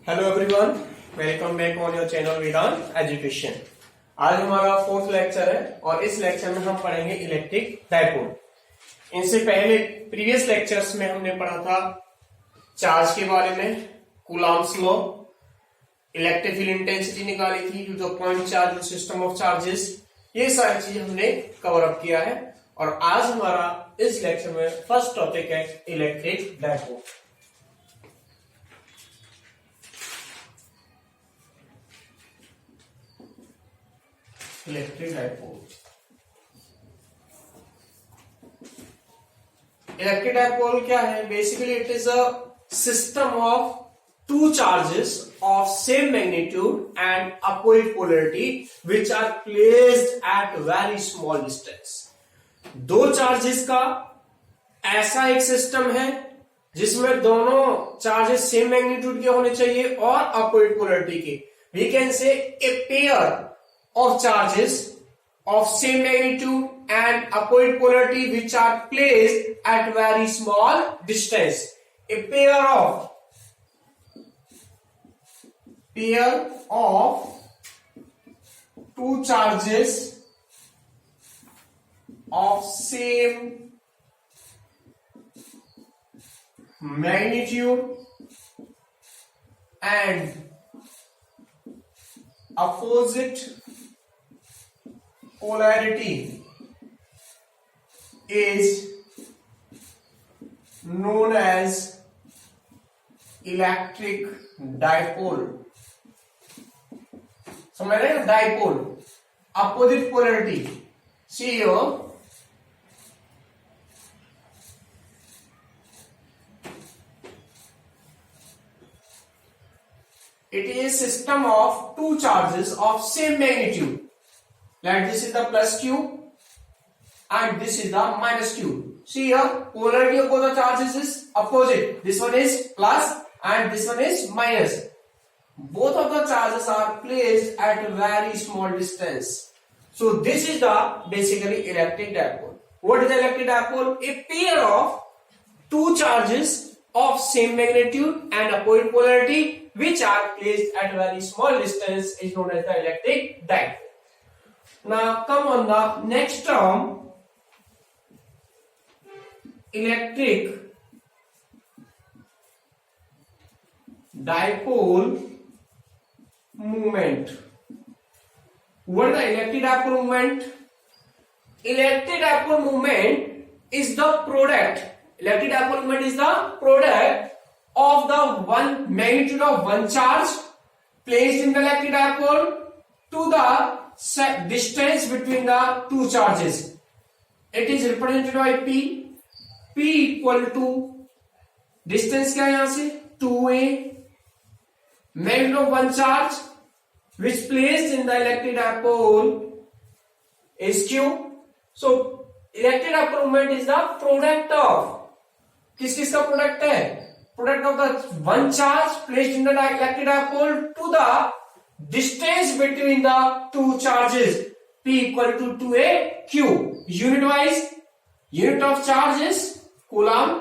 Hello everyone, welcome back on your channel Vedant education. आज हमारा fourth lecture है और इस लेक्चर में हम पढ़ेंगे इलेक्ट्रिक डायपोल। इनसे पहले प्रीवियस लेक्चर्स में हमने पढ़ा था चार्ज के बारे में, Coulomb's law, electric field intensity निकाली थी, जो point charge, system of charges, ये सारी चीज हमने कवर अप किया है। और आज हमारा इस लेक्चर में फर्स्ट टॉपिक है electric dipole. Electric dipole electric dipole क्या है? Basically it is a system of two charges of same magnitude and opposite polarity which are placed at very small distance। दो चार्जेस का ऐसा एक system है जिसमें दोनों चार्जेस सेम मैग्नीट्यूड के होने चाहिए और अपोजिट पोलरिटी के। We can say a pair of charges of same magnitude and opposite polarity which are placed at very small distance। A pair of two charges of same magnitude and opposite polarity is known as electric dipole। समझ रहे हैं? Dipole, opposite polarity. See here, it is a system of two charges of same magnitude, like this is the plus q and this is the minus q। See here, polarity of both the charges is opposite, this one is plus and this one is minus। Both of the charges are placed at a very small distance, so this is the basically electric dipole। What is electric dipole? A pair of two charges of same magnitude and opposite polarity which are placed at a very small distance is known as the electric dipole। Now come on the next term, electric dipole moment। What is the electric dipole moment? Electric dipole moment is the product, electric dipole moment is the product of the one magnitude of one charge placed in the electric dipole to the distance between the two charges। It is represented by P। P equal to distance क्या है यहां से 2a, magnitude of one charge which placed in the electric dipole is q। So electric dipole moment is the product of, किस का product है? Product of the one charge placed in the electric dipole to the distance between the two charges. P equal to 2a q। Unit wise, unit of charge is coulomb,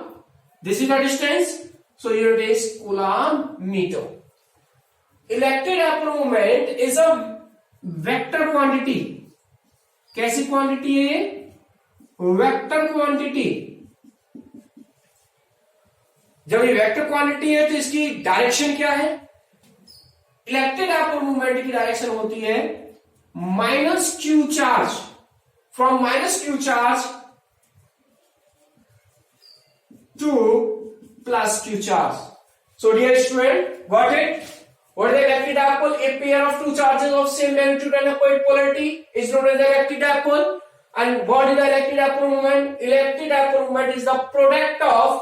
this is the distance, so unit is coulomb meter। Electric dipole moment is a vector quantity. कैसी quantity है ये? Vector quantity. जब ये vector quantity है तो इसकी direction क्या है? इलेक्ट्रिक डायपोल मोमेंट की डायरेक्शन होती है minus q charge, from minus q charge to plus Q charge. So dear student, got it? What is the electric dipole? A pair of two charges of same magnitude and opposite polarity is known as the electric dipole। And what is the electric dipole moment? Electric dipole moment is the product of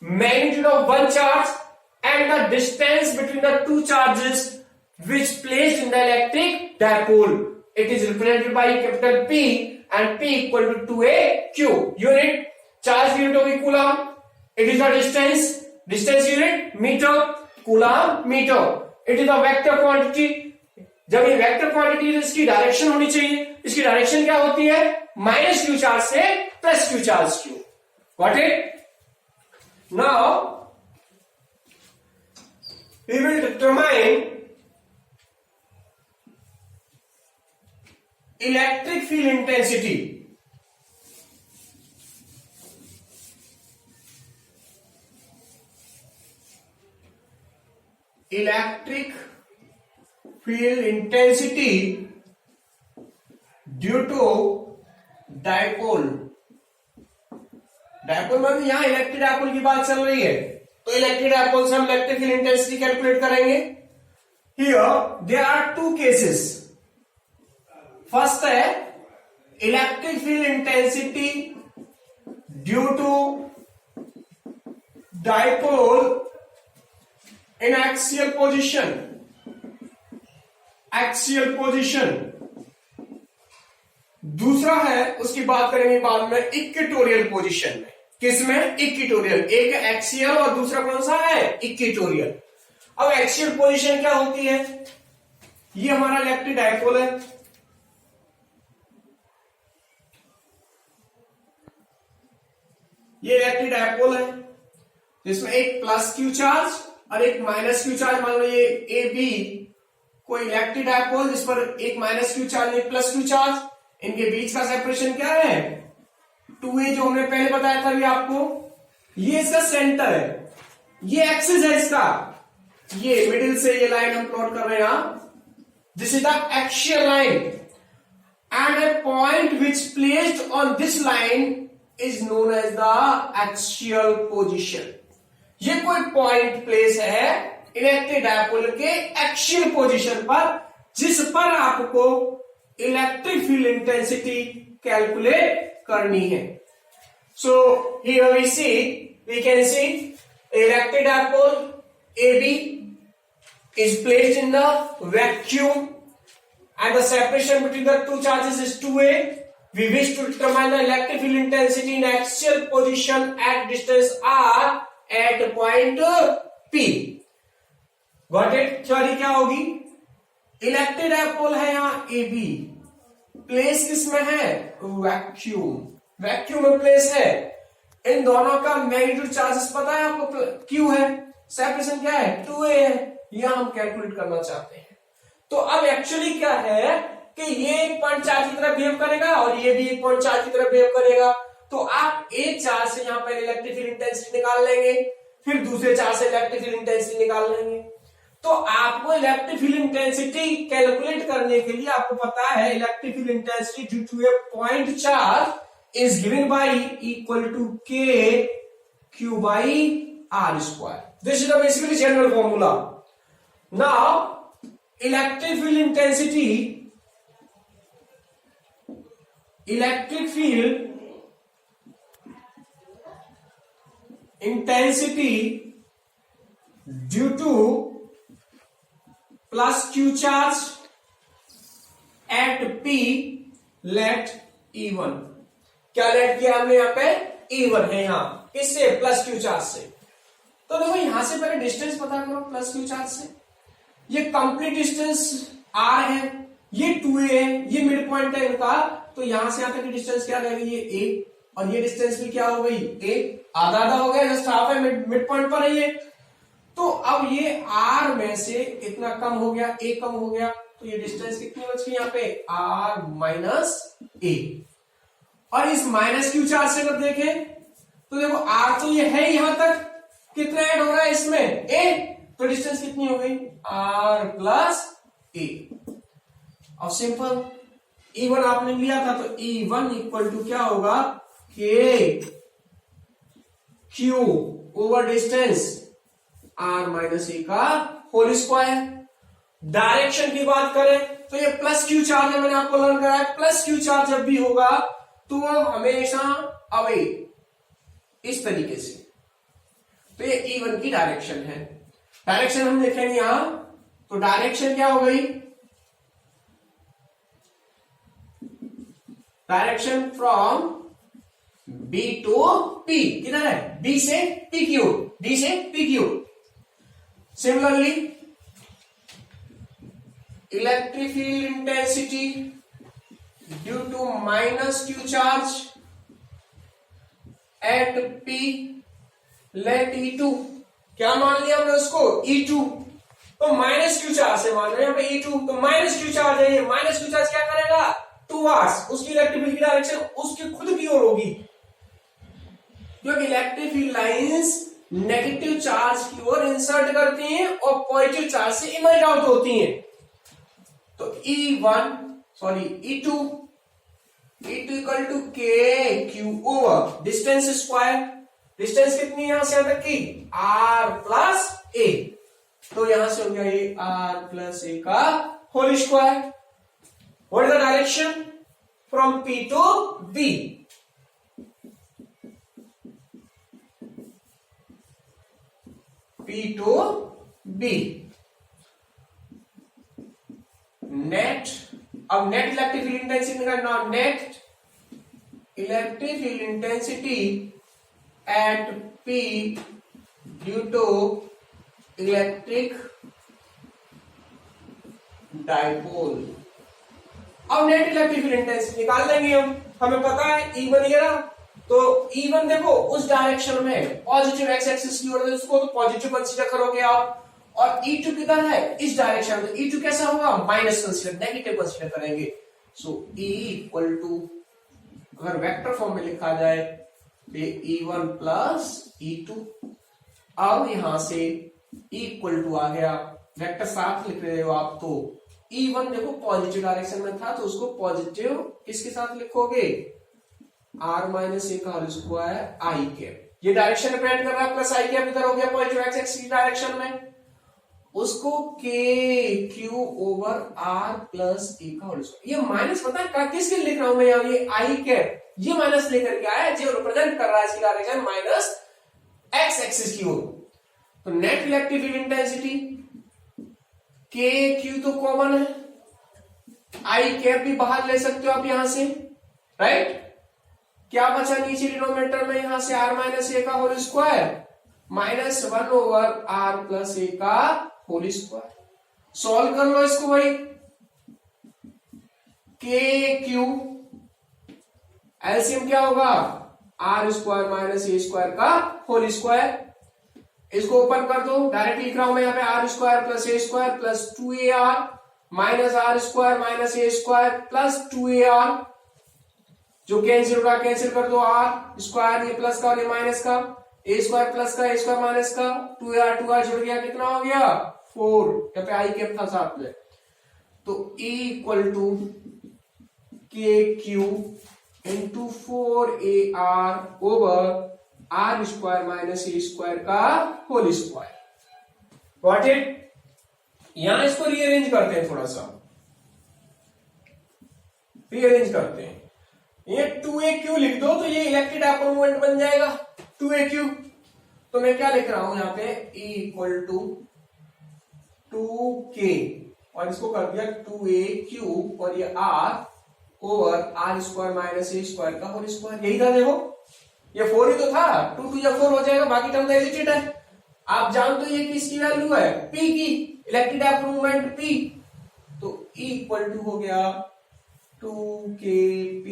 magnitude of one charge and the distance between the two charges which placed in the electric dipole। It is represented by capital P and P equal to 2a q। Unit, charge unit of coulomb, it is the distance unit meter, coulomb meter। It is a vector quantity. जब ये vector quantity है, इसकी direction होनी चाहिए। इसकी direction क्या होती है? माइनस क्यू चार्ज से plus Q charge Q. What it? Now we will determine electric field intensity. Electric field intensity due to dipole. Dipole मतलब यहां इलेक्ट्रिक डायपोल की बात चल रही है, तो इलेक्ट्रिक डायपोल से हम इलेक्ट्रिक फील्ड इंटेंसिटी कैलकुलेट करेंगे. Here there are two cases. First है electric field intensity due to dipole in axial position. Axial position. दूसरा है, उसकी बात करेंगे बाद में, इक्वेटोरियल पोजीशन में. किसमें? इक्वेटोरियल. एक एक्सियल और दूसरा कौन सा है? इक्वेटोरियल. अब एक्सियल पोजीशन क्या होती है? ये हमारा इलेक्ट्रिक डायपोल है. ये इलेक्ट्रिक डायपोल है जिसमें एक प्लस क्यू चार्ज और एक माइनस क्यू चार्ज. मान लो ये ए बी कोई इलेक्ट्रिक डायपोल जिस पर एक माइनस क्यू चार्ज एक प्लस क्यू चार्ज. इनके बीच का सेपरेशन क्या है? 2a, जो हमने पहले बताया था अभी आपको. ये इसका सेंटर है, ये एक्सिस है इसका. ये मिडिल से ये लाइन हम प्लॉट कर रहे हैं यहां. This is the axial line and a point which placed on this line is known as the axial position. ये कोई पॉइंट प्लेस है इलेक्ट्रिक डायपोल के एक्सियल पोजीशन पर, जिस पर आपको इलेक्ट्रिक फील्ड इंटेंसिटी कैलकुलेट करनी है. So here we can see electric dipole AB is placed in the vacuum and the separation between the two charges is 2a. We wish to determine the electric field intensity in axial position at distance r at point P. Got it? Theory क्या होगी? Electric dipole है यहां AB. Place किसमें है? Vacuum. Vacuum में place है. इन दोनों का मैग्नीट्यूड चार्जेस पता है आपको? Q है. सेपरेशन क्या है? 2a है. यह हम कैलकुलेट करना चाहते हैं. तो अब एक्चुअली क्या है कि ये एक पॉइंट चार्ज की तरह बिहेव करेगा और ये भी एक पॉइंट चार्ज की तरह बिहेव करेगा. तो आप एक चार्ज से यहां पर इलेक्ट्रिक फील्ड इंटेंसिटी निकाल लेंगे, फिर दूसरे चार्ज से इलेक्ट्रिक फील्ड इंटेंसिटी निकाल लेंगे. तो आपको इलेक्ट्रिक फील्ड इंटेंसिटी कैलकुलेट करने के लिए आपको पता है electric field intensity due to a point charge is given by equal to K Q by R square. This is the basically general formula. Now electric field intensity due to plus Q charge at P let E1. क्या late किया हमने यहाँ पे? E1 है यहां. किससे? Plus Q charge से. तो देखो यहां से पहले डिस्टेंस पता करो प्लस क्यू चार्ज से. ये कंप्लीट डिस्टेंस R है, ये 2a है, ये मिड पॉइंट है इनका. तो यहां से यहां तक की डिस्टेंस क्या रहेगी? ये a. और ये डिस्टेंस भी क्या हो गई? a. आधा आधा हो गया, जस्ट हाफ है, मिड पॉइंट पर है ये. तो अब ये R में से इतना कम हो गया, a कम हो गया, तो ये डिस्टेंस कितनी बच गई यहाँ पे? R minus a. और इस माइनस क्यू चार्ज से अगर देखें तो देखो R तो ये है यहां तक, कितना ऐड हो रहा है इसमें? a. तो डिस्टेंस कितनी हो गई? R plus a. अब सिंपल E1 आपने लिया था, तो E1 इक्वल टू क्या होगा? K Q over distance R minus a का होल स्क्वायर. डायरेक्शन की बात करें तो ये प्लस क्यू चार्ज है, मैंने आपको लर्न कराया. प्लस क्यू चार्ज जब भी होगा तो हमेशा अवे इस तरीके से. तो ये E1 की डायरेक्शन है. डायरेक्शन हम देखेंगे यहां, तो डायरेक्शन क्या हो गई? Direction from B to P. किधर है? D से PQ. D से PQ. Similarly electric field intensity due to minus q charge at P let E2. क्या मान लिया हमने उसको? E2. तो माइनस क्यू चार्ज है, मान लो यहाँ पे E2, तो माइनस क्यू चार्ज है, ये माइनस क्यू चार्ज क्या करेगा, टुवर्ड्स, उसकी इलेक्ट्रिक फील्ड की डायरेक्शन उसकी खुद की ओर होगी, क्योंकि electric field lines negative charge की ओर इंसर्ट करती हैं और पॉजिटिव चार्ज से इमर्ज आउट होती हैं। तो E2 equal to k Q over distance square, distance कितनी है यहां से यहां तक की r प्लस ए, तो यहां से हो गया ये r प्लस ए का whole square. What is the direction from P to B, P to B, net, अब नेट इलेक्ट्रिक फील्ड इंटेंसिटी निकालना, net electric field intensity at P due to electric dipole. अब net electric field intensity निकाल लेंगे हम, हमें पता है E1 ये रहा, तो E1 देखो उस डायरेक्शन में पॉजिटिव एक्स एक्सिस की ओर, उसको तो पॉजिटिव कंसीडर करोगे आप, और E2 किधर है इस डायरेक्शन में, E2 कैसा होगा, माइनस कंसीडर, नेगेटिव कंसीडर करेंगे। सो E इक्वल टू, अगर वेक्टर फॉर्म में लिखा जाए तो E1 प्लस E2, अब यहां से E इक्वल टू आ गया, वेक्टर साथ लिख रहे हो आप, तो E1 देखो पॉजिटिव डायरेक्शन में था, तो उसको पॉजिटिव किसके साथ लिखोगे, r माइनस ए का होल स्क्वायर आई कैप, ये डायरेक्शन रिप्रेजेंट कर रहा है, प्लस आई कैप इधर हो गया पॉजिटिव एक्स एक्सिस की डायरेक्शन में, उसको के Q over are plus a का होल स्क्वायर, ये माइनस पता है किसके लिख रहा हूं मैं यहाँ, ये आई कैप, ये माइनस लेकर के आया, जो रिप्रेजेंट कर रहा है इसकी डायरेक्शन माइनस एक्स एक्सिस की ओर। तो नेट इलेक्ट्रिक फील्ड इंटेंसिटी के क्यू तो कॉमन है, आई कैप भी बाहर ले सकते हो आप यहां से, राइट, क्या बचा नीचे डिनोमिनेटर में, यहां से r माइनस ए का whole square minus 1 over r plus a का होल स्क्वायर। सॉल्व कर लो इसको भाई, के क्यू एलसीएम क्या होगा, r square minus a square का होल स्क्वायर, इसको ओपन कर दो, डायरेक्ट लिख रहा हूं मैं यहाँ पे r square plus A square plus 2ar minus r square minus a square plus 2ar, जो कैंसिल होगा कैंसिल कर दो, r स्क्वायर ये प्लस का और ये माइनस का, ए स्क्वायर प्लस का ए स्क्वायर माइनस का, 2r जुड़ गया, कितना हो गया 4, यहाँ पे आई कैप था साथ में, तो E equal to k q into 4ar over r square minus a square का होल स्क्वायर। व्हाट इट, यहां इसको रीअरेंज करते हैं, थोड़ा सा रीअरेंज करते हैं, ये 2aq लिख दो तो ये इलेक्ट्रिक डाइपोल मोमेंट बन जाएगा 2aq। तो मैं क्या लिख रहा हूं यहाँ पे, E इक्वल टू 2k और इसको कर दिया 2aq और ये r over r square minus a square का होल स्क्वायर, यही था देखो, ये 4 ही तो था, 2 2 या 4 हो जाएगा, बाकी टर्म एग्जिट है। आप जानते हो ये किसकी वैल्यू है, P की, इलेक्ट्रिक डाइपोल मोमेंट P, तो E इक्वल टू हो गया 2kp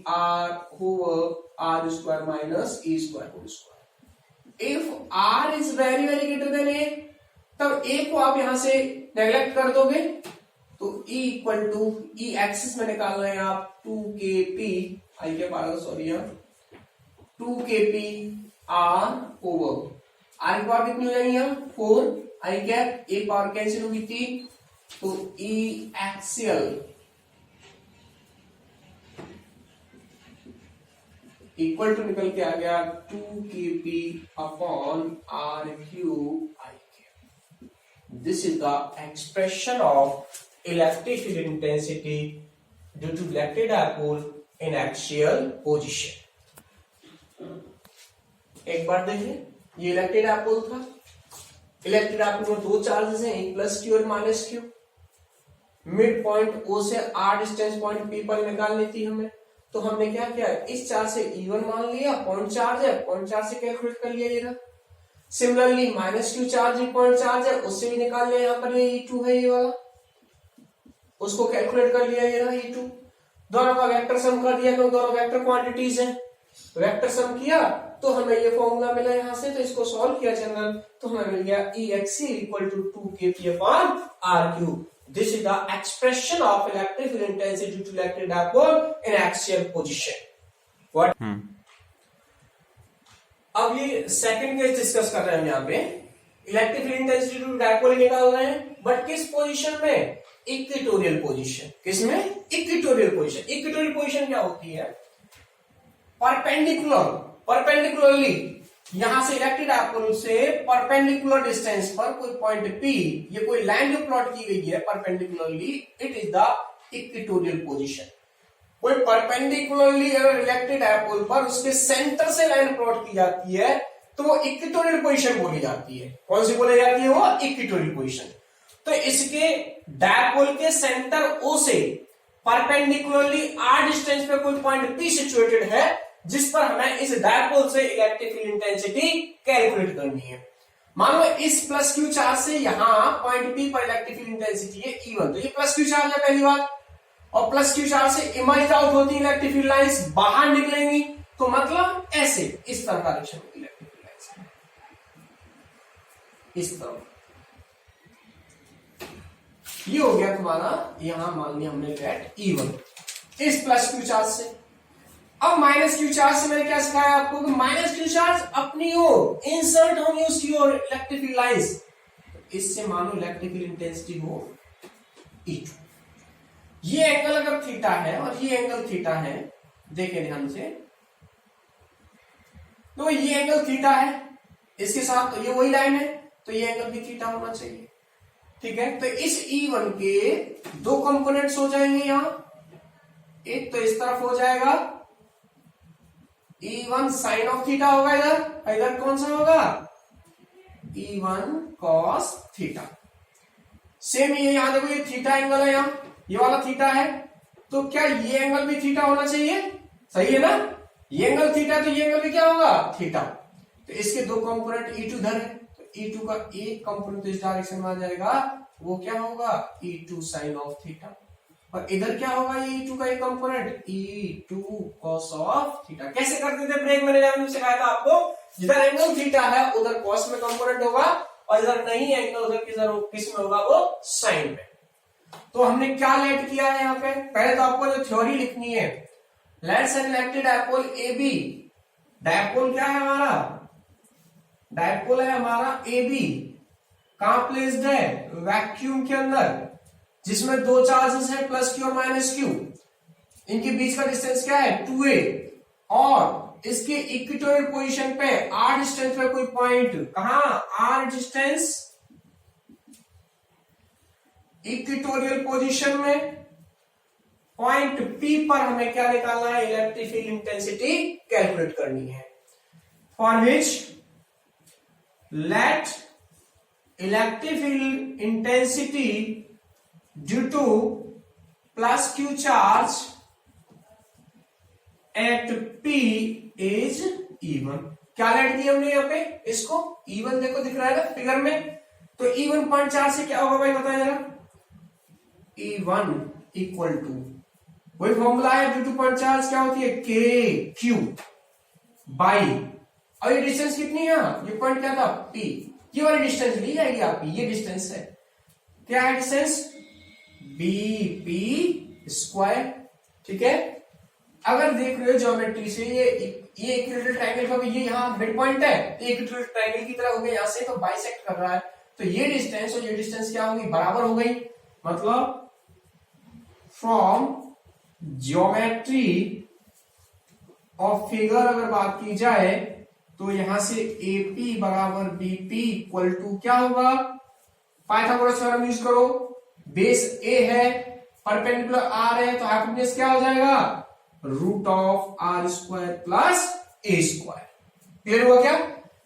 r over r square minus e square whole square. If r is very greater than a, तब a को आप यहां से नेग्लेक्ट कर दोगे, तो E equal to E axis में निकाल रहे हैं आप 2kp आई के पास, सॉरी यहाँ 2kp r over r की पावर कितनी हो जाएगी यहाँ 4, आई कैप एक पावर कैंसिल होगी 3, तो E एक्सियल इक्वल टू निकल के आ गया 2kp upon r cube I cap. This is the expression of electric field intensity due to electric dipole in axial position. एक बार देखिए, ये इलेक्ट्रिक डाइपोल था, इलेक्ट्रिक डाइपोल में दो चार्जेस हैं, एक प्लस क्यू और minus Q, mid point O से r डिस्टेंस पॉइंट P पर निकालनी थी हमें, तो हमने क्या किया, इस चार्ज से E1 मान लिया, पॉइंट चार्ज है, पॉइंट चार्ज से कैलकुलेट कर लिया ये। सिमिलरली माइनस क्यू चार्ज भी पॉइंट चार्ज है, उससे भी निकाल लिया, यहाँ पर ये E2 है ये वाला, उसको कैलकुलेट कर लिया ये रहा E2, दोनों का वेक्टर सम कर दिया क्योंकि दोनों वेक्टर क्वांटिटीज हैं, वेक्टर सम किया तो हमें ये फॉर्मूला मिला यहाँ से, तो इसको सॉल्व किया जनरल, तो हमें मिल गया EXC equal to 2kPr/r3। This is the expression of electric field intensity due to electric dipole in axial position. What? अब ये सेकंड केस डिस्कस कर रहे हैं यहाँ पे, electric field intensity due to dipole निकाल रहे हैं, बट किस पोजीशन में? Equatorial position. किसमें? Equatorial position. इक्वेटोरियल पोजीशन क्या होती है? परपेंडिकुलरली यहां से इलेक्ट्रिक डायपोल से परपेंडिकुलर डिस्टेंस पर कोई पॉइंट P, ये कोई लाइन जो प्लॉट की गई है perpendicularly, it is the equatorial position. कोई परपेंडिकुलरली अगर इलेक्ट्रिक डायपोल पर उसके सेंटर से लाइन प्लॉट की जाती है तो वो इक्वेटोरियल पोजीशन बोली जाती है। कौन सी बोली जाती है? वो इक्वेटोरियल पोजीशन। तो इसके डायपोल के सेंटर O से परपेंडिकुलरली r डिस्टेंस पे कोई पॉइंट P सिचुएटेड है, जिस पर हमें इस डायपोल से इलेक्ट्रिक फील्ड इंटेंसिटी कैलकुलेट करनी है। मान लो इस प्लस क्यू चार्ज से यहां पॉइंट P पर इलेक्ट्रिक फील्ड इंटेंसिटी है E1, तो ये प्लस क्यू चार्ज है पहली बात, और प्लस क्यू चार्ज से इमर्ज आउट होती है इलेक्ट्रिक फील्ड लाइंस, बाहर निकलेंगी, तो मतलब ऐसे इस तरह डायरेक्शन में इलेक्ट्रिक फील्ड लाइंस इस तरह। ये हो गया तुम्हारा, यहां मान लिया हमने लेट E1 इस प्लस क्यू चार्ज से। अब माइनस क्यू चार्ज से मैंने क्या सिखाया आपको कि माइनस क्यू चार्ज अपनी ओर इंसर्ट होंगी उसकी ओर इलेक्ट्रिक फील्ड लाइंस, इससे मानो इलेक्ट्रिक फील्ड इंटेंसिटी हो E2। ये एंगल अगर थीटा है और ये एंगल थीटा है, देखें ध्यान से, तो ये एंगल थीटा है इसके साथ, तो ये वही लाइन है, तो ये एंगल भी थीटा होना चाहिए। ठीक है, तो इस E1 के दो कंपोनेंट्स हो जाएंगे यहां, एक तो इस तरफ हो जाएगा E1 साइन ऑफ थीटा होगा, इधर कौन सा होगा? E1 cos theta. सेम ये यहां देखो, ये थीटा एंगल है, यहां ये वाला थीटा है, तो क्या ये एंगल भी थीटा होना चाहिए? सही है ना? ये एंगल थीटा, तो ये एंगल भी क्या होगा? थीटा। तो इसके दो कंपोनेंट E2 इधर है, तो E2 का एक कंपोनेंट इस डायरेक्शन में आ जाएगा, वो क्या होगा? E2 sign of theta. और इधर क्या होगा? ये E2 का एक component E2 cos of theta. कैसे करते थे ब्रेक मैंने सिखाया था आपको, जिधर एंगल थीटा है उधर कॉस में कंपोनेंट होगा, और इधर नहीं एंगल उधर किस में होगा? वो साइन में। तो हमने क्या लेट किया है यहाँ पे? पहले तो आपको जो थ्योरी लिखनी है, let's an electric dipole AB। Dipole क्या है हमारा? डायपोल है हमारा AB। कहां प्लेस्ड है? वैक्यूम के अंदर, जिसमें दो चार्जेस है प्लस क्यू और माइनस क्यू। इनके बीच का डिस्टेंस क्या है? 2a, और इसके इक्वेटोरियल पोजीशन पे r डिस्टेंस पे कोई पॉइंट, कहां? r डिस्टेंस इक्वेटोरियल पोजीशन में पॉइंट P पर हमें क्या निकालना है? इलेक्ट्रिक फील्ड इंटेंसिटी कैलकुलेट करनी है। For which let electric field intensity due to plus Q charge at P is E1। क्या लेट दिया हमने यहाँ पे? इसको E1 देखो दिख रहा है ना फिगर में, तो E1 पॉइंट चार्ज से क्या होगा भाई बताया जरा? E1 इक्वल टू वही फॉर्मूला है, ड्यू टू पॉइंट चार्ज क्या होती है? K Q बाई, और ये डिस्टेंस कितनी है? ये पॉइंट क्या था? P। ये वाली डिस्टेंस ली जाएगी आपकी, ये डिस्टेंस है, क्या है डिस्टेंस? BP square. ठीक है, अगर देख रहे हो ज्योमेट्री से ये इक्विलेटरल ट्रायंगल का भी ये यहाँ मिड पॉइंट है, तो इक्विलेटरल ट्रायंगल की तरह हो गया, यहां से तो बाइसेक्ट कर रहा है, तो ये डिस्टेंस और ये डिस्टेंस क्या होगी? बराबर हो गई। मतलब फ्रॉम ज्योमेट्री ऑफ फिगर अगर बात की जाए तो यहां से AP बराबर BP इक्वल टू क्या होगा? पाइथागोरस थ्योरम यूज करो, बेस A है, परपेंडिकुलर R है, तो हाइपोटेन्यूज क्या हो जाएगा? Root of R square plus A square. Clear हुआ क्या?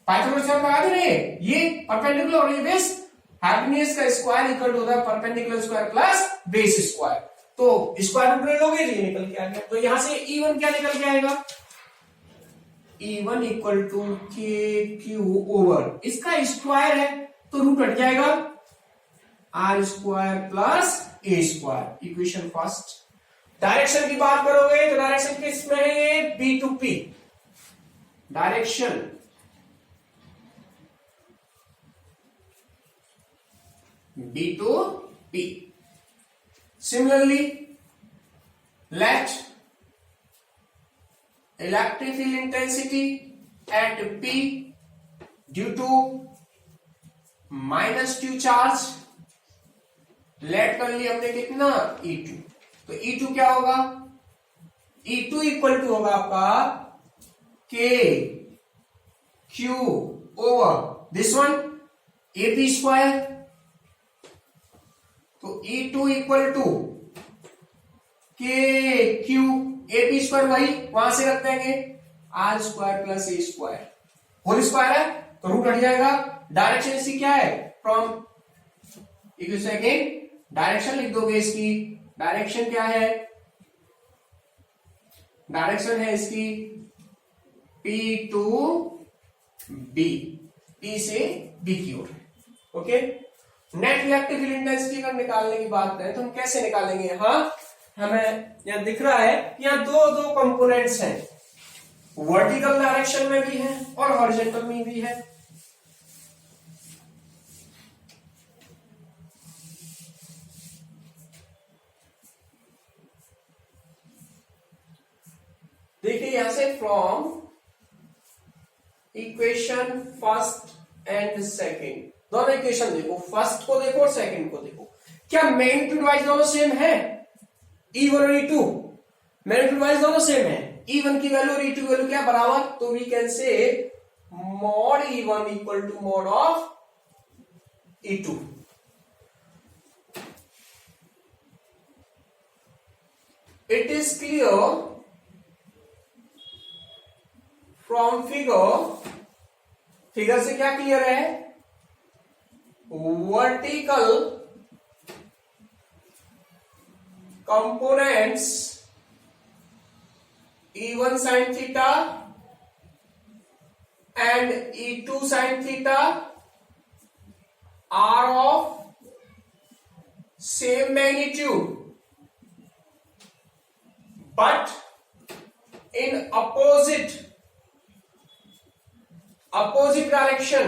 पाइथागोरस थ्योरम लगा दे रहे, ये परपेंडिकुलर और ये बेस, हाइपोटेन्यूज का स्क्वायर इक्वल टू होता है perpendicular square plus base square, तो स्क्वायर रूट ले लोगे, ये निकल के आ गया। तो यहां से E1 क्या निकल के आएगा? E1 equal to KQ over, इसका स्क्वायर है तो रूट हट जाएगा, R square plus A square. Equation first. Direction की बात करोगे तो डायरेक्शन किस में है? B to P। Direction B to P. Similarly, let electric field intensity at P due to -q charge let कर लिया हमने कितना E2, तो E2 क्या होगा, E2 इक्वल टू होगा आपका K Q over this one AP square, तो E2 equal to K Q AP square, वही वहां से रख देंगे R square plus A square, whole square है तो रूट हट जाएगा। डायरेक्शन इसकी क्या है, फ्रॉम एक सेकेंड डायरेक्शन लिख दोगे इसकी, डायरेक्शन क्या है, डायरेक्शन है इसकी P टू B, P से B की ओर। Okay, net electric field intensity का निकालने की बात करें तो हम कैसे निकालेंगे, हाँ हमें यहां दिख रहा है यहां दो कंपोनेंट्स हैं, वर्टिकल डायरेक्शन में भी है और हॉरिजॉन्टल में भी है। देखिए यहां से from equation first and second, दोनों इक्वेशन देखो, फर्स्ट को देखो और सेकंड को देखो, क्या मैग्नीट्यूड वाइज दोनों सेम है, E1 और E2 मैग्नीट्यूड वाइज दोनों सेम है, E1 की वैल्यू और E2 की वैल्यू क्या बराबर, तो we can say mod E1 equal to mod of E2। It is clear from figure से क्या क्लियर है, vertical components E1 sin theta and E2 sin theta are of same magnitude, but in opposite direction.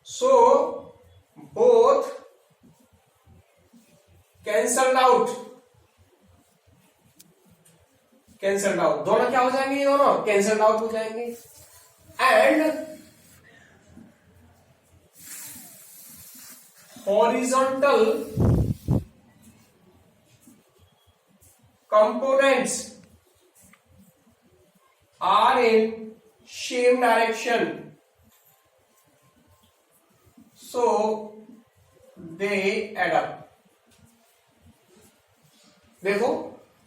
So both cancelled out, दोनों क्या हो जाएंगे, दोनों cancelled out हो जाएंगे। And horizontal components are in same direction, so they add up। देखो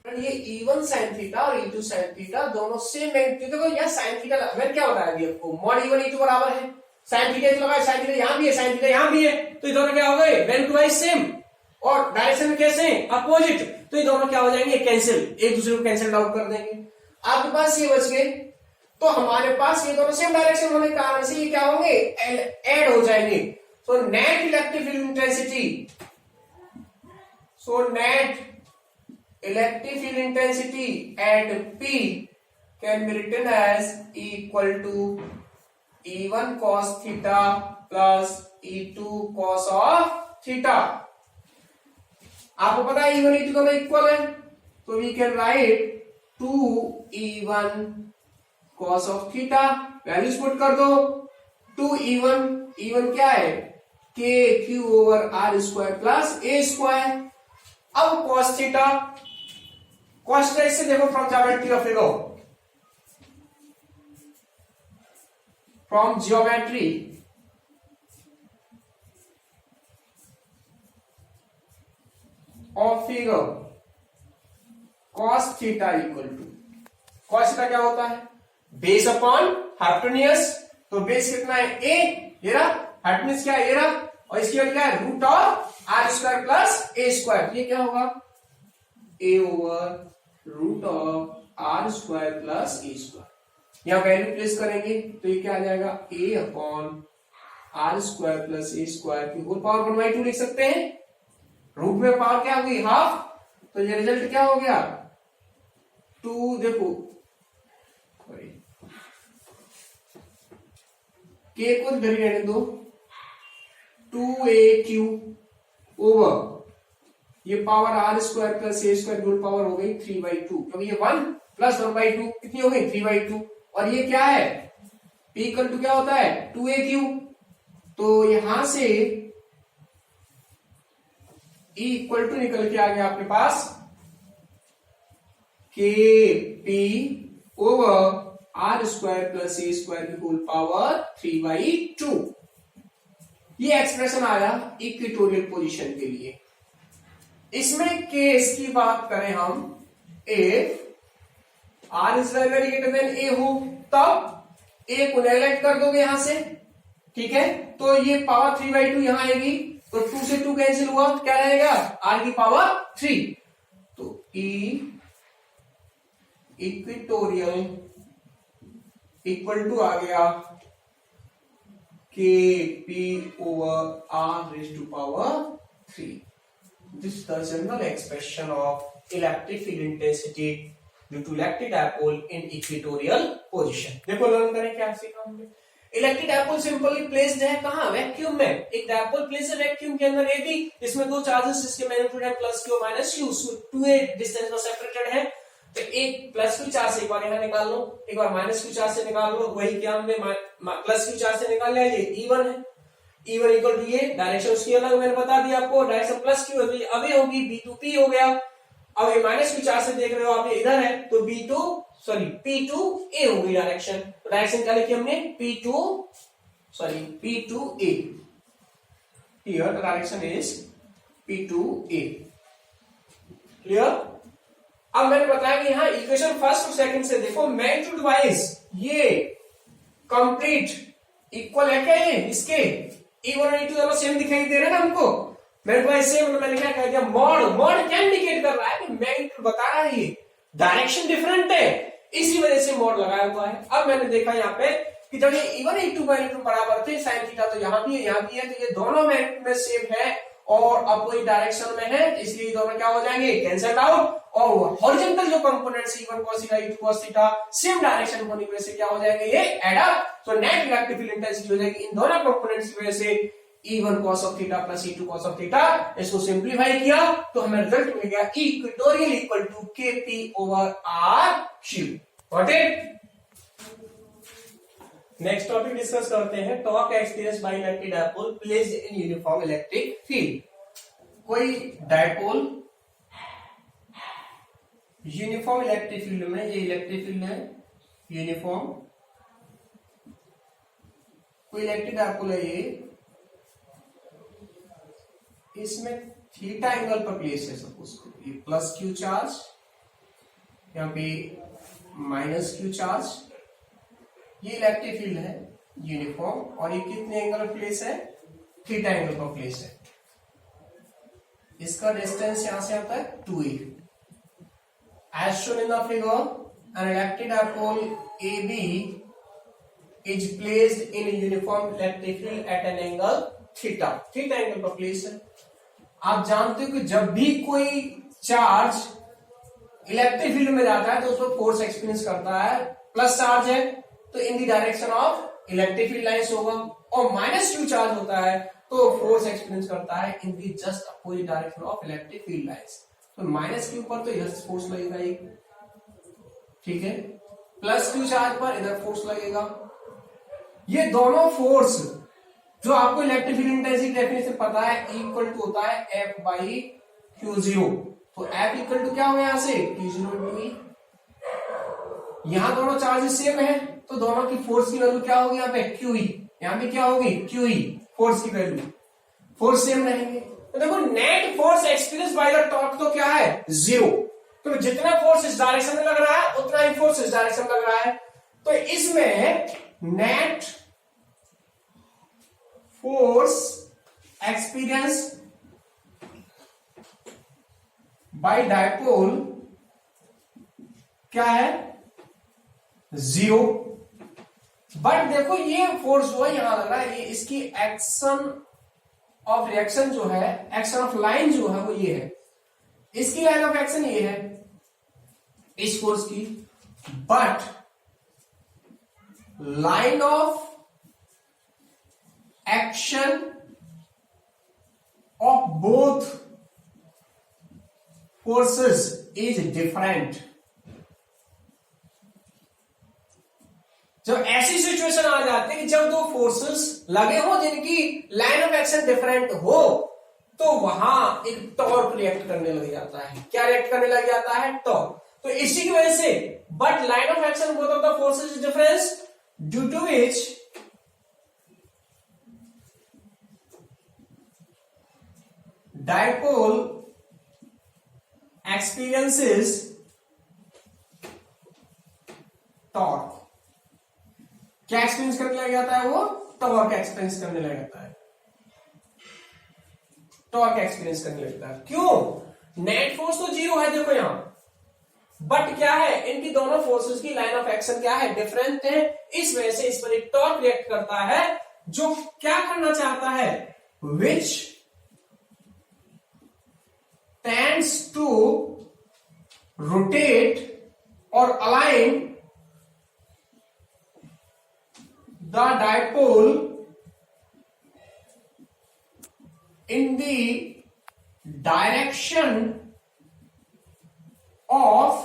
ये E1 sin theta और E2 sin थीटा दोनों सेम मैग्नीट्यूड, देखो यहाँ sin थीटा अगर क्या बताया अभी आपको, मॉड E1 E2 बराबर है, sin थीटा तो लगा, sin थीटा यहाँ भी है, sin थीटा यहाँ भी है, तो ये दोनों क्या हो गए, मैग्नीट्यूड वाइज सेम और डायरेक्शन में कैसे अपोजिट, तो ये दोनों क्या हो जाएंगे, कैंसिल, एक दूसरे को कैंसिल आउट कर देंगे। आपके पास ये बच गए, तो हमारे पास ये दोनों सेम डायरेक्शन होने के कारण से ये क्या होंगे, ऐड हो जाएंगे। So net electric field intensity, at P can be written as equal to E1 cos theta plus E2 cos of theta. आपको पता है E1 E2 दोनों इक्वल है, तो we can write 2E1 cos of theta, values put कर दो, 2E1 क्या है, K Q over R square plus A square. अब cos थीटा इससे देखो from geometry of figure, from geometry of figure, cos theta equal to, cos theta क्या होता है, बेस अपॉन हाइपोटेन्यूज, तो बेस कितना है a, ये रहा, हाइपोटेन्यूज क्या है ये रहा, और इसकी वैल्यू क्या है, root of R square plus A square, ये क्या होगा, A over root of R square plus A square. यहां वैल्यू प्लेस करेंगे तो ये क्या आ जाएगा, A अपॉन R square plus A square की होल पावर 1/2 लिख सकते हैं, रूट में पावर क्या होगी, हाफ, तो ये रिजल्ट क्या हो गया, टू, देखो के को इधर ही रहने दो, 2AQ ओवर ये पावर आर स्क्वायर प्लस ए स्क्वायर गुड पावर हो गई 3/2, क्योंकि ये 1 प्लस 1/2 कितनी हो गई 3/2, और ये क्या है P इक्वल टू क्या होता है 2AQ, तो यहां से E इक्वल टू निकल के आ गया आपके पास KP over R square plus ए स्क्वायर की होल पावर 3/2। ये एक्सप्रेशन आया इक्वेटोरियल पोजीशन के लिए। इसमें केस की बात करें हम, if r is very greater than a हो, तब ए को नेगलेक्ट कर दोगे यहां से, ठीक है, तो ये पावर 3/2 यहां आएगी, तो 2 से 2 कैंसिल हुआ, क्या रहेगा आर की पावर 3, तो ई इक्वेटोरियल इक्वल टू आ गया K P over R raise to power 3। This is the general expression of electric field intensity due to electric dipole in equatorial position। देखो लर्न करें क्या सीखा हमने। इलेक्ट्रिक डायपोल सिंपली प्लेस्ड है कहां, vacuum में। एक डायपोल प्लेस है वैक्यूम के अंदर, ए बी, इसमें दो चार्जेस, इसके मैग्नीट्यूड है plus Q minus Q, 2a distance में सेपरेटेड है, तो एक प्लस क्यू चार्ज से एक बार यहां निकाल लो, एक बार माइनस क्यू चार्ज से निकाल लो, वही क्या हमने प्लस क्यू चार्ज से निकाल लिया, ये E1 है, E1 इक्वल टू ये डायरेक्शन उसकी अलग मैंने बता दिया आपको, डायरेक्शन प्लस क्यू होगी, अब ये होगी B2P हो गया, अब ये माइनस क्यू चार्ज से देख रहे हो आप, ये इधर है, तो P2A हो गई डायरेक्शन, तो डायरेक्शन क्या लिखी हमने P2A, here the direction is P2A, clear. अब मैंने बताया कि यहाँ इक्वेशन फर्स्ट और सेकंड से देखो मैग्नीट्यूड वाइज ये कंप्लीट इक्वल है क्या, ये इसके E1 और E2 दोनों सेम दिखाई दे रहे हैं ना हमको, मेरे को ऐसे मैंने क्या कह दिया, मॉड क्या इंडिकेट कर रहा है कि मैग्नीट्यूड बता रहा है, ये डायरेक्शन डिफरेंट है, इसी वजह से मॉड लगाया हुआ है। अब मैंने देखा यहाँ पे कि जब ये E1 E2 मैग्नीट्यूड बराबर थे, साइन थीटा तो यहाँ भी है यहाँ भी है, तो ये दोनों मैग्नीट्यूड में सेम है और अपोजिट डायरेक्शन में है, इसलिए दोनों क्या हो जाएंगे कैंसल आउट, और हॉरिजॉन्टल जो components E1 cos theta E2 cos theta same direction होने की वजह से क्या हो जाएंगे ये एड अप, तो नेट इलेक्ट्रिक फील्ड इंटेंसिटी हो जाएगी इन दोनों कंपोनेंट्स की वजह से E1 cos of theta plus E2 cos of theta. इसको सिंप्लीफाई किया तो हमें रिजल्ट मिल गया equatorial equal to KP over RQ। Got it. Next topic discuss करते हैं, torque experience by electric dipole placed in uniform electric field. कोई dipole uniform electric field में, ये इलेक्ट्रिक फील्ड है यूनिफॉर्म, कोई इलेक्ट्रिक डायपोल है ये, इसमें थीटा एंगल पर प्लेस है, सपोज ये प्लस क्यू चार्ज, यहाँ पे माइनस क्यू चार्ज, ये इलेक्ट्रिक फील्ड है यूनिफॉर्म, और ये कितने एंगल पर प्लेस है, थीटा एंगल पर प्लेस है, इसका डिस्टेंस यहां से आता है 2a। As shown in the figure, an electric dipole AB is placed in a uniform electric field at an angle theta। Theta angle पर प्लेस है। आप जानते हो कि जब भी कोई चार्ज इलेक्ट्रिक फील्ड में जाता है तो उसमें फोर्स एक्सपीरियंस करता है, प्लस चार्ज है तो इन the direction of electric field lines होगा, और माइनस क्यू चार्ज होता है तो फोर्स एक्सपीरियंस करता है in the just opposite direction of electric field lines. तो माइनस क्यू पर तो इधर फोर्स लगेगा एक, ठीक है, प्लस क्यू चार्ज पर इधर फोर्स लगेगा। ये दोनों फोर्स जो आपको इलेक्ट्रिक फील्ड इंटेंसिटी डेफिनेशन पता है, इक्वल टू होता है F बाई Q0, तो F इक्वल टू क्या हो यहां से Q0 इंटू E। यहां दोनों चार्जेस सेम है तो दोनों की फोर्स की वैल्यू क्या होगी, यहाँ पे QE, यहाँ पे क्या होगी QE, फोर्स की वैल्यू, फोर्स सेम रहेंगे। तो देखो net force experience by the torque तो क्या है 0, तो जितना फोर्स इस डायरेक्शन में लग रहा है उतना ही फोर्स इस डायरेक्शन में लग रहा है, तो इसमें net force experience by dipole क्या है 0। बट देखो ये फोर्स जो है यहां लग रहा है, ये इसकी एक्शन ऑफ रिएक्शन जो है, एक्शन ऑफ लाइन जो है वो ये है, इसकी लाइन ऑफ एक्शन ये है, इस फोर्स की, but line of action of both forces is different. जब ऐसी सिचुएशन आ जाती है कि जब दो फोर्सेस लगे हो जिनकी लाइन ऑफ एक्शन डिफरेंट हो, तो वहां एक टॉर्क रिएक्ट करने लग जाता है। क्या रिएक्ट करने लग जाता है? टॉर्क। तो इसी की वजह से, but line of action both of the forces is difference, due to which dipole experiences torque. क्या एक्सपीरियंस करने लग जाता है? वो टॉर्क एक्सपीरियंस करने लग जाता है, टॉर्क एक्सपीरियंस करने लगता है। क्यों? नेट फोर्स तो जीरो है देखो यहां, बट क्या है, इनकी दोनों फोर्सेस की लाइन ऑफ एक्शन क्या है? डिफरेंट है। इस वजह से इस पर एक टॉर्क रिएक्ट करता है जो क्या करना चाहता है? विच tends to rotate or align the dipole in the direction of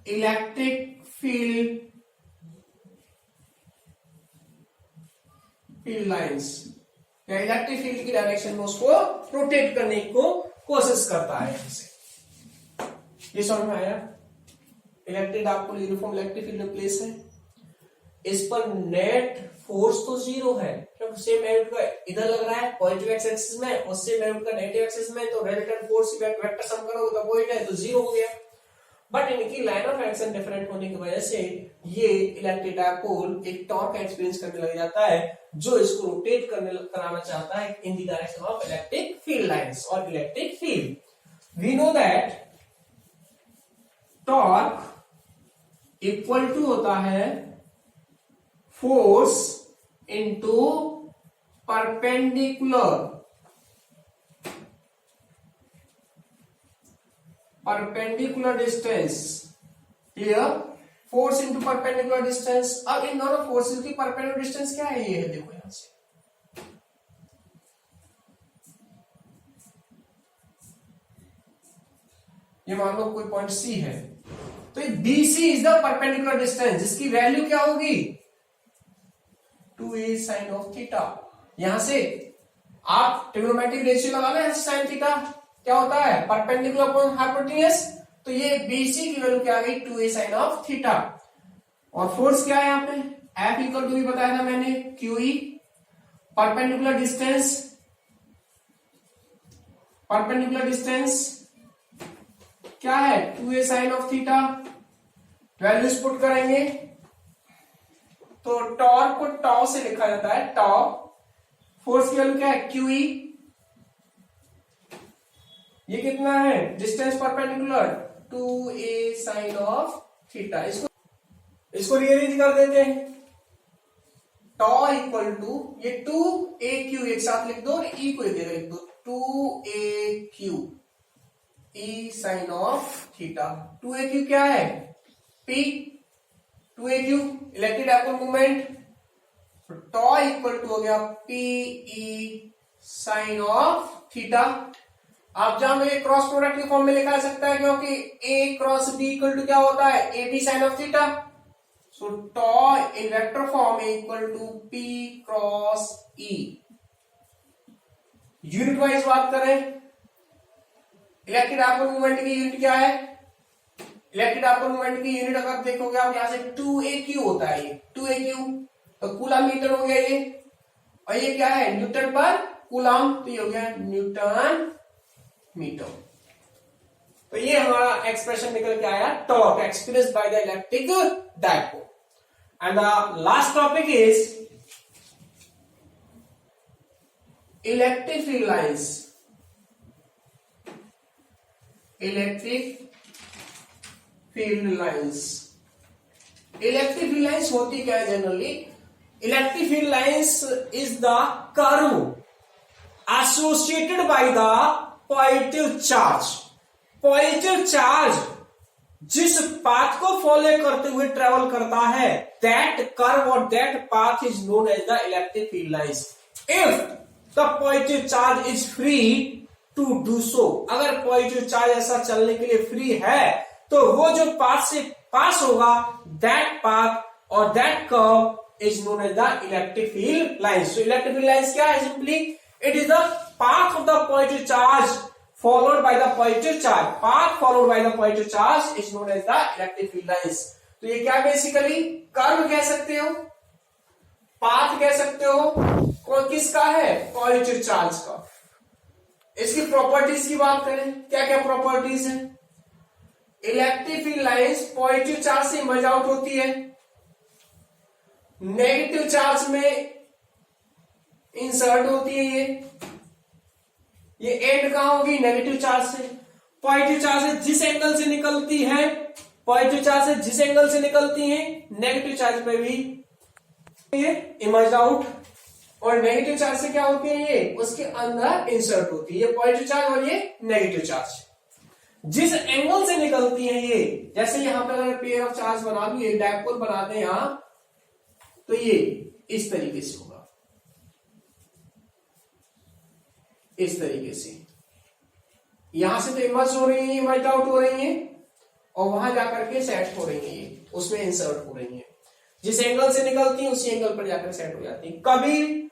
electric field lines। या इलेक्ट्रिक फील्ड की डायरेक्शन में उसको रोटेट करने को कोशिश करता है। ये समझ में आया? Electric dipole uniform electric field में प्लेस है, इस पर नेट फोर्स तो जीरो है क्योंकि सेम मैग्नेट का इधर लग रहा है पॉजिटिव एक्स एक्सिस में और सेम मैग्नेट का नेगेटिव एक्सिस में, तो रिजल्टेंट फोर्स की वेक्टर सम करोगे तो वही है, तो जीरो हो गया। बट इनकी लाइन ऑफ एक्शन डिफरेंट होने की वजह से ये इलेक्ट्रिक डायपोल एक टॉर्क एक्सपीरियंस करने लग जाता है जो इसको रोटेट कराना चाहता है in the direction of electric field lines और electric field. We know that torque equal to होता है force into perpendicular distance. Clear? Force into perpendicular distance. अब इन दोनों फोर्सेस की परपेंडिकुलर डिस्टेंस क्या है? ये है, देखो यहां से ये मान लो कोई पॉइंट सी है, तो BC is the perpendicular distance जिसकी वैल्यू क्या होगी? 2a sine of theta. यहां से आप ट्रिग्नोमेट्रिक रेशियो लगा लें, साइन थीटा क्या होता है? Perpendicular upon hypotenuse. तो ये BC की वैल्यू क्या आ गई? 2a sine of theta. और फोर्स क्या है यहाँ पे? F इक्वल टू भी बताया था मैंने, QE। परपेंडिकुलर डिस्टेंस क्या है? 2a sine of theta. Values put करेंगे तो टॉर्क को टॉ से लिखा जाता है, टॉ। फोर्स की वैल्यू क्या है? QE। ये कितना है? Distance perpendicular 2a sine of theta. इसको रीअरेंज कर देते हैं। टॉ इक्वल टू ये 2aq एक साथ लिख दो और e को एक जगह लिख दो, 2aq e sine of theta. 2aq क्या है? p। 2aq electric dipole moment, tau equal to हो गया p e sine of theta. आप जानोगे क्रॉस प्रोडक्ट के फॉर्म में लिखा जा सकता है क्योंकि a cross b equal to क्या होता है? ab sine of theta. So tau in vector form equal to p cross e। Unit wise बात करें, इलेक्ट्रिक डायपोल मोमेंट की यूनिट क्या है? इलेक्ट्रिक डायपोल मोमेंट की यूनिट अगर देखोगे आप यहां से 2aq होता है, ये 2aq तो कूलम मीटर हो गया ये, और ये क्या है? न्यूटन पर कूलम, तो ये हो गया न्यूटन मीटर। तो ये हमारा एक्सप्रेशन निकल के आया, torque experienced by the electric dipole. And the last topic is electric field lines. Electric field lines होती क्या है generally? Electric field lines is the curve associated by the positive charge positive charge जिस path को follow करते हुए travel करता है, that curve और that path is known as the electric field lines. If the positive charge is free to do so, अगर positive charge ऐसा चलने के लिए फ्री है तो वो जो पाथ से पास होगा, दैट पाथ और that curve is known as the electric field lines. तो इलेक्ट्रिक फील्ड लाइंस क्या है? Simply it is the path of the positive charge followed by the positive charge, path followed by the positive charge is known as the electric field lines। तो ये क्या basically curve कह सकते हो, path कह सकते हो, कौन किसका है? पॉजिटिव चार्ज का। इसकी प्रॉपर्टीज की बात करें, क्या क्या प्रॉपर्टीज है? Electric field lines positive charge से इमर्ज आउट होती है, नेगेटिव चार्ज में इंसर्ट होती है, ये एंड कहां होगी? नेगेटिव चार्ज से। पॉजिटिव चार्ज से जिस एंगल से निकलती है, पॉजिटिव चार्ज से जिस एंगल से निकलती है, नेगेटिव चार्ज पे भी ये इमर्ज आउट, और नेगेटिव चार्ज से क्या होती है? ये उसके अंदर इंसर्ट होती है, ये पॉजिटिव चार्ज और ये नेगेटिव चार्ज। जिस एंगल से निकलती है ये, जैसे यहां पर अगर पेयर ऑफ चार्ज बना दूं, ये डायपोल बना दें यहां, तो ये इस तरीके से होगा, इस तरीके से। यहां से तो इमर्ज हो रही है, इमर्ज आउट हो रही है, और वहां जाकर के सेट हो रही है, ये उसमें इंसर्ट हो रही है। जिस एंगल से निकलती है उसी एंगल पर जाकर सेट हो जाती है। कभी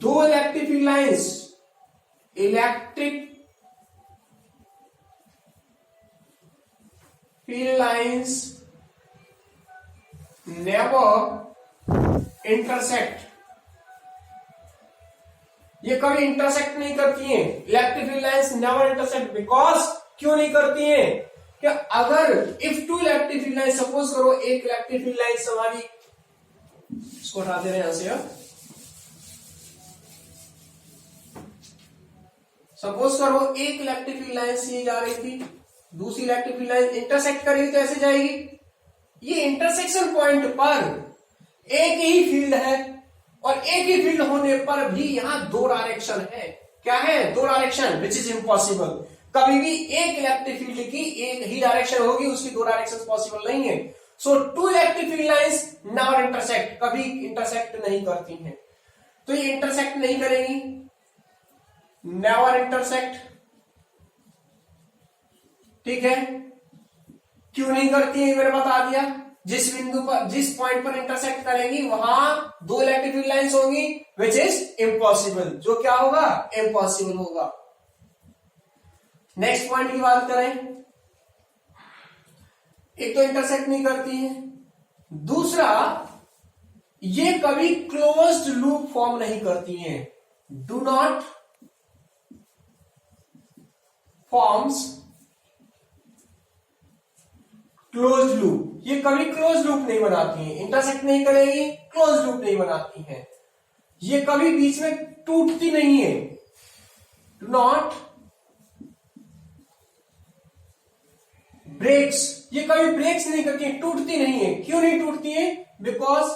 दो electric field lines, electric field lines never intersect, ये कभी इंटरसेक्ट नहीं करती हैं। Electric field lines never intersect, because क्यों नहीं करती हैं? कि अगर if two electric field line, suppose करो एक इलेक्ट्रिक फील्ड लाइन हमारी, इसको हटा दे रहे हैं यहां से, सपोज करो एक इलेक्ट्रिक फील्ड लाइन से जा रही थी, दूसरी इलेक्ट्रिक फील्ड लाइन इंटरसेक्ट करेगी तो ऐसे जाएगी। ये इंटरसेक्शन पॉइंट पर एक ही फील्ड है, और एक ही फील्ड होने पर भी यहां दो डायरेक्शन है। क्या है? दो डायरेक्शन, विच इज इम्पॉसिबल। कभी भी एक इलेक्ट्रिक फील्ड की एक ही डायरेक्शन होगी, उसकी दो डायरेक्शन पॉसिबल नहीं है। So two electric field lines never intersect, कभी इंटरसेक्ट नहीं करती हैं। तो ये इंटरसेक्ट नहीं करेंगी, नेवर इंटरसेक्ट, ठीक है। क्यों नहीं करती है मैंने बता दिया। जिस बिंदु पर, जिस पॉइंट पर इंटरसेक्ट करेंगी वहां दो इलेक्ट्रिक फील्ड लाइंस होंगी, विच इज इम्पॉसिबल, जो क्या होगा? इम्पॉसिबल होगा। नेक्स्ट पॉइंट की बात करें, एक तो इंटरसेक्ट नहीं करती है, दूसरा ये कभी क्लोज्ड लूप फॉर्म नहीं करती हैं, do not forms close loop, ये कभी क्लोज लूप नहीं बनाती हैं। इंटरसेक्ट नहीं करेगी, क्लोज लूप नहीं बनाती हैं। ये कभी बीच में टूटती नहीं है, डू नॉट ब्रेक्स, ये कभी ब्रेक्स नहीं करती है, टूटती नहीं है। क्यों नहीं टूटती है? Because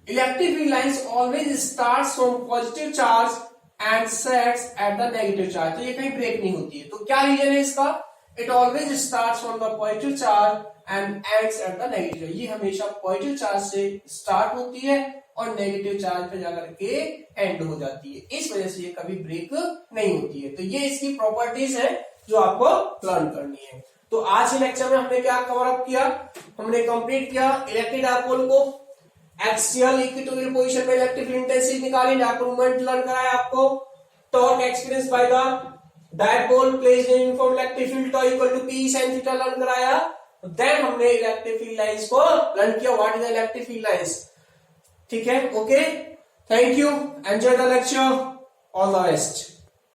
electric field lines always starts from positive charge and sets at the negative charge, तो ये कहीं ब्रेक नहीं होती है। तो क्या रीजन है इसका? It always starts from the positive charge and ends at the negative. ये हमेशा पॉजिटिव चार्ज से स्टार्ट होती है और नेगेटिव चार्ज पे जाकर के एंड हो जाती है। इस वजह से ये कभी ब्रेक नहीं होती है। तो ये इसकी प्रॉपर्टीज है जो आपको लर्न करनी है। तो आज के लेक्चर में हमने क्या कवर अप किया? हमने कंप्लीट किया इलेक्ट्रिक डायपोल को, एक्सियल इक्वेटोरियल पोजीशन में इलेक्ट्रिक फील्ड इंटेंसिटी निकाली, डायपोल मोमेंट लर्न कराया आपको, torque experience by the dipole placed in uniform electric field tau equal to P sin theta learn कराया। Then हमने इलेक्ट्रिक फील्ड लाइंस को learn किया, what is the electric field lines. ठीक है, okay, thank you, enjoy the lecture, all the best.